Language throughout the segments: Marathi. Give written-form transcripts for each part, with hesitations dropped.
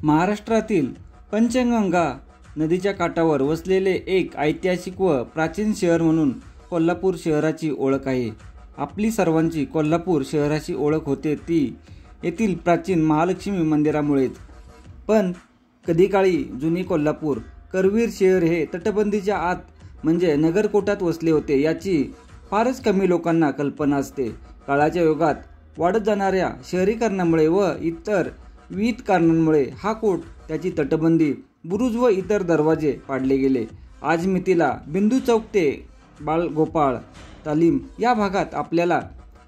महाराष्ट्रातील पंचगंगा नदीच्या काठावर वसलेले एक ऐतिहासिक व प्राचीन शहर म्हणून कोल्हापूर शहराची ओळख आहे। आपली सर्वांची कोल्हापूर शहराची ओळख होते ती येथील प्राचीन महालक्ष्मी मंदिरामुळेच। पण कधी काळी जुनी कोल्हापूर करवीर शहर हे तटबंदीच्या आत म्हणजे नगरकोटात वसले होते याची फारच कमी लोकांना कल्पना असते। काळाच्या युगात वाढत जाणाऱ्या शहरीकरणामुळे व इतर विविध कारणांमुळे हा कोट, त्याची तटबंदी, बुरुज व इतर दरवाजे पाडले गेले। आज मितीला बिंदू चौक ते बाळगोपाळ तालीम या भागात आपल्याला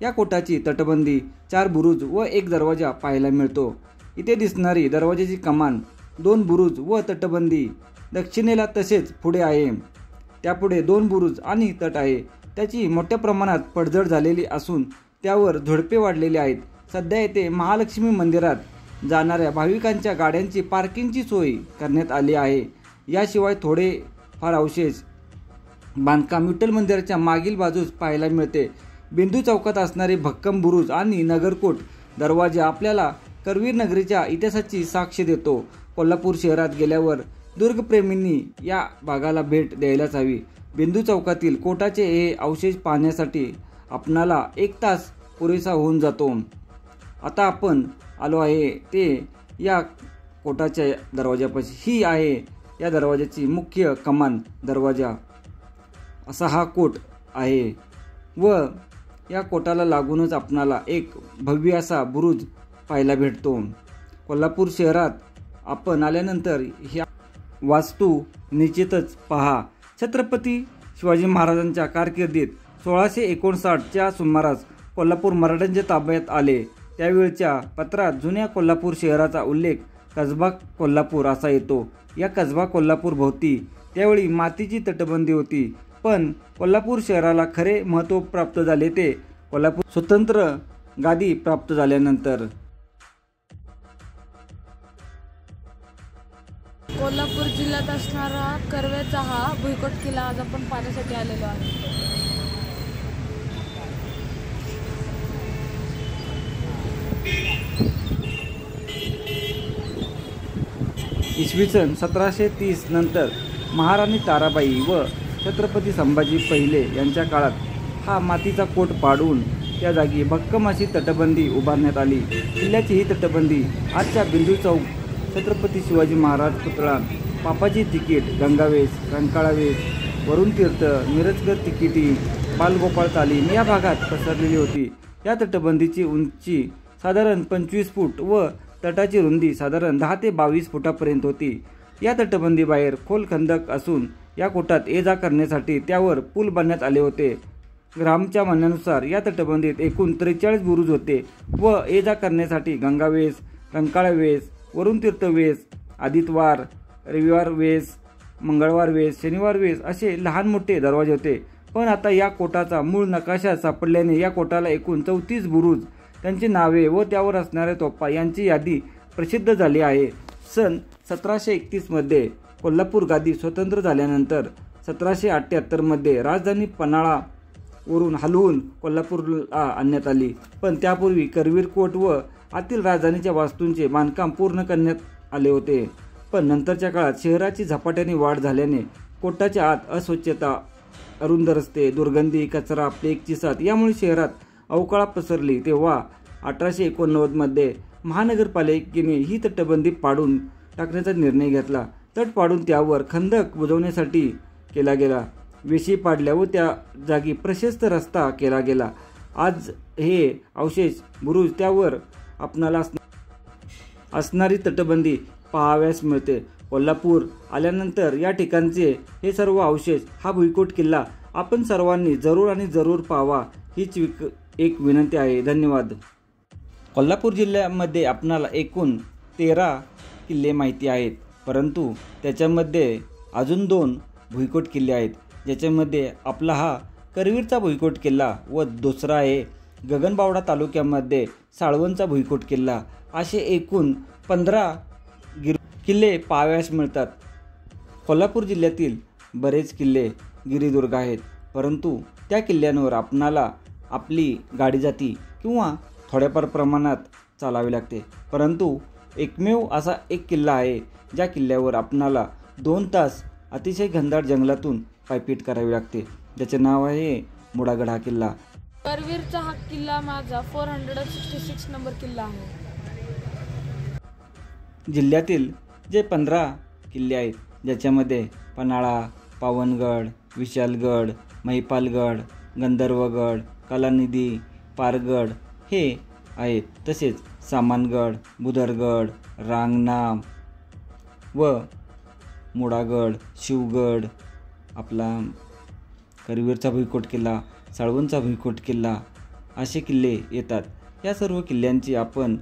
या कोटाची तटबंदी, 4 बुरुज व 1 दरवाजा पाहायला मिळतो। इथे दिसणारी दरवाजाची कमान, 2 बुरुज व तटबंदी दक्षिणेला तसेच पुढे आहे। त्यापुढे 2 बुरुज आणि तट आहे। त्याची मोठ्या प्रमाणात पडझड झालेली असून त्यावर झुडपे वाढलेली आहेत। सध्या येथे महालक्ष्मी मंदिरात जाणाऱ्या भाविकांच्या गाड्यांची पार्किंगची सोय करण्यात आली आहे। याशिवाय थोडे फार अवशेष बांधकाम विठ्ठल मंदिराच्या मागील बाजूस पाहायला मिळते। बिंदू चौकात असणारे भक्कम बुरुज आणि नगरकोट दरवाजा आपल्याला करवीर नगरीच्या इतिहासाची साक्ष देतो। कोल्हापूर शहरात गेल्यावर दुर्गप्रेमींनी या भागाला भेट द्यायलाच हवी। बिंदू चौकातील कोटाचे हे अवशेष पाहण्यासाठी आपणाला 1 तास पुरेसा होऊन जातो। आता आपण आलो आहे ते या कोटाच्या दरवाजापाशी। ही आहे या दरवाजाची मुख्य कमान दरवाजा। असा हा कोट आहे व या कोटाला लागूनच आपणाला एक भव्य असा बुरुज पाहायला भेटतो। कोल्हापूर शहरात आपण आल्यानंतर ह्या वास्तू निश्चितच पहा। छत्रपती शिवाजी महाराजांच्या कारकिर्दीत 1659च्या सुमारास कोल्हापूर मराठ्यांच्या ताब्यात आले। त्यावेळच्या पत्रात जुन्या कोल्हापूर शहराचा उल्लेख कसबा कोल्हापूर असा येतो। या कसबा कोल्हापूर भोवती त्यावेळी मातीची तटबंदी होती। पण कोल्हापूर शहराला खरे महत्त्व प्राप्त झाले ते कोल्हापूर स्वतंत्र गादी प्राप्त झाल्यानंतर। कोल्हापूर जिल्ह्यात असणारा कर्वेचा हा भुईकोट किल्ला आज आपण पाहण्यासाठी आलेलो आहे। इसवी सन 1730 नंतर महाराणी ताराबाई व छत्रपती संभाजी पहिले यांच्या काळात हा मातीचा कोट पाडून त्या जागी भक्कम अशी तटबंदी उभारण्यात आली। किल्ल्याची ही तटबंदी आजच्या बिंदू चौक, छत्रपती शिवाजी महाराज पुतळा, पापाची तिकीट, गंगावेस, रंकाळावेस, वरुण तीर्थ, मिरजकर तिकिटी, बाळगोपाळ तालीम या भागात पसरलेली होती। या तटबंदीची उंची साधारण 25 फूट व तटाची रुंदी साधारण 10 ते 22 फुटापर्यंत होती। या तटबंदी बाहेर खोल खंदक असून या कोटात ये-जा करण्यासाठी त्यावर पूल बांधण्यात आले होते। ग्रामच्या म्हणण्यानुसार या तटबंदीत एकूण 43 बुरुज होते व ये-जा करण्यासाठी गंगावेस, रंकाळावेस, वरुण तीर्थ वेस, आदितवार, रविवार वेस, मंगळवार वेस, शनिवार वेस असे लहान मोठे दरवाजे होते। पण आता या कोटाचा मूळ नकाशा सापडल्याने या कोटाला एकूण 34 बुरुज, त्यांची नावे व त्यावर असणाऱ्या तोफा यांची यादी प्रसिद्ध झाली आहे। सन 1731 मध्ये कोल्हापूर गादी स्वतंत्र झाल्यानंतर 1778 मध्ये राजधानी पन्हाळावरून हलवून कोल्हापूरला आणण्यात आली। पण त्यापूर्वी करवीर कोट व आतील राजधानीच्या वास्तूंचे बांधकाम पूर्ण करण्यात आले होते। पण नंतरच्या काळात शहराची झपाट्याने वाढ झाल्याने कोटाच्या आत अस्वच्छता, अरुंद रस्ते, दुर्गंधी, कचरा, प्लेगची साथ यामुळे शहरात अवकाळा पसरली। तेव्हा 1889 मध्ये महानगरपालिकेने ही तटबंदी पाडून टाकण्याचा निर्णय घेतला। तट पाडून त्यावर खंदक बुजवण्यासाठी केला गेला, वेशी पाडल्या व त्या जागी प्रशस्त रस्ता केला गेला। आज हे अवशेष बुरुज, त्यावर आपणाला असणारी तटबंदी पाहाव्यास मिळते। कोल्हापूर आल्यानंतर या ठिकाणचे हे सर्व अवशेष, हा भुईकोट किल्ला आपण सर्वांनी जरूर आणि जरूर पाहावा हीच एक विनंती आहे। धन्यवाद। कोल्हापूर जिल्ह्यामध्ये आपणाला एकूण 13 किल्ले माहिती आहेत, परंतु त्याच्यामध्ये अजून 2 भुईकोट किल्ले आहेत, ज्याच्यामध्ये आपला हा करवीरचा भुईकोट किल्ला व दुसरा आहे गगनबावडा तालुक्यामध्ये साळवणचा भुईकोट किल्ला। असे एकूण 15 किल्ले पाहाव्यास मिळतात। कोल्हापूर जिल्ह्यातील बरेच किल्ले गिरिदुर्ग आहेत, परंतु त्या किल्ल्यांवर आपणाला आपली गाडी जाती किंवा थोड्याफार प्रमाणात चालावे लागते। परंतु एकमेव असा एक किल्ला आहे ज्या किल्ल्यावर आपणाला 2 तास अतिशय घनदाट जंगलातून पायपीट करावी लागते, ज्याचे नाव आहे मुडागड हा किल्ला. करवीरचा हा किल्ला माझा 466 नंबर किल्ला आहे. जिल्ह्यातील जे 15 किल्ले आहेत, ज्याच्यामध्ये पन्हाळा, पावनगड, विशालगड, महिपालगड, गंधर्वगड, कलानिधी, पारगड हे आहेत. तसेच सामानगड, बुदरगड, रांगनाम व मुडागड, शिवगड, आपला करवीरचा भुईकोट किल्ला, साळवणचा भुईकोट किल्ला असे किल्ले येतात. या सर्व किल्ल्यांची आपण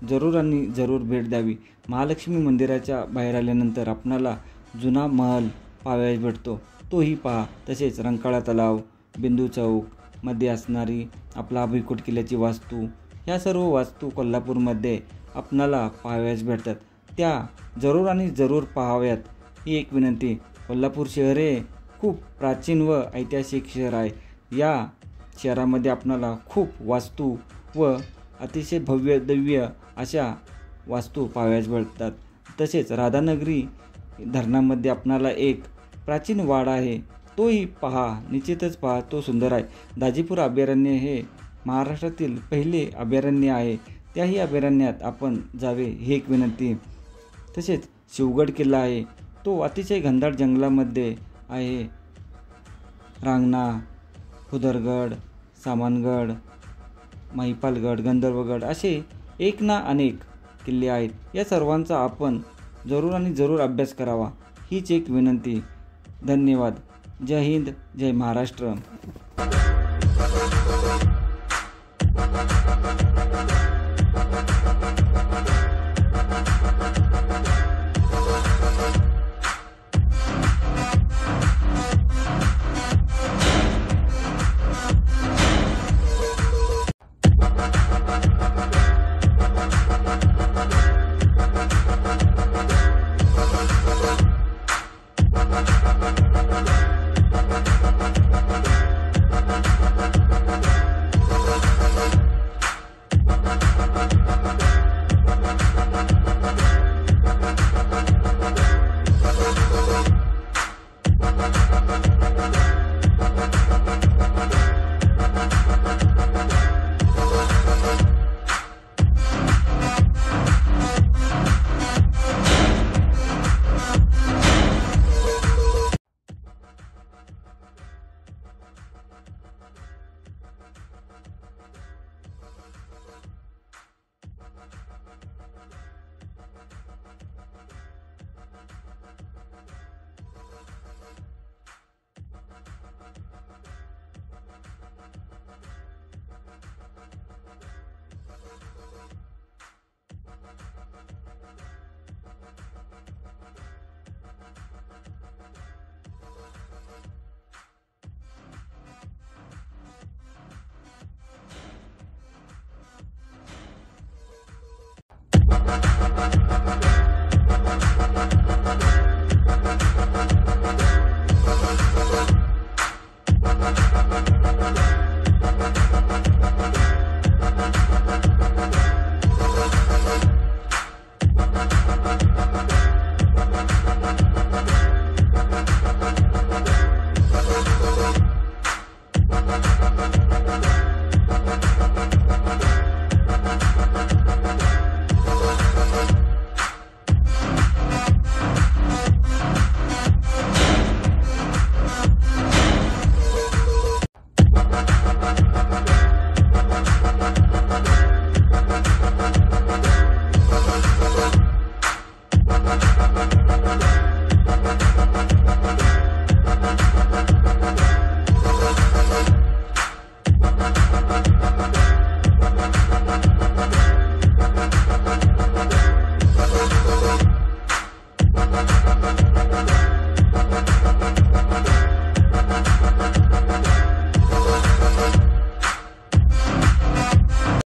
जरूर आणि जरूर भेट द्यावी. महालक्ष्मी मंदिराच्या बाहेर आल्यानंतर आपणाला जुना महल पाहावयास भेटतो, तोही पहा. तसेच रंकाळा तलाव, बिंदू चौक मध्ये असणारी आपला भुईकोट किल्ल्याची वास्तू, ह्या सर्व वास्तू कोल्हापूरमध्ये आपणाला पाहावयास भेटतात. त्या जरूर आणि जरूर पाहाव्यात ही एक विनंती. कोल्हापूर शहर हे खूप प्राचीन व ऐतिहासिक शहर आहे. या शहरामध्ये आपणाला खूप वास्तू व अतिशय भव्य दिव्य अशा वास्तू पाहावयास भेटतात. तसेच राधानगरी धरणामध्ये आपणाला एक प्राचीन वाडा आहे, तोही पहा, निश्चितच पहा, तो सुंदर आहे. दाजीपूर अभयारण्य हे महाराष्ट्रातील पहिले अभयारण्य आहे, त्याही अभयारण्यात आपण जावे ही एक विनंती. तसेच शिवगड किल्ला आहे, तो अतिशय घनदाट जंगलामध्ये आहे. रांगणा, बुदरगड, सामानगड, महिपालगड, गंधर्वगड असे एक ना अनेक किल्ले आहेत. या सर्वांचा आपण जरूर आणि जरूर अभ्यास करावा हीच एक विनंती. धन्यवाद. जय हिंद, जय महाराष्ट्र.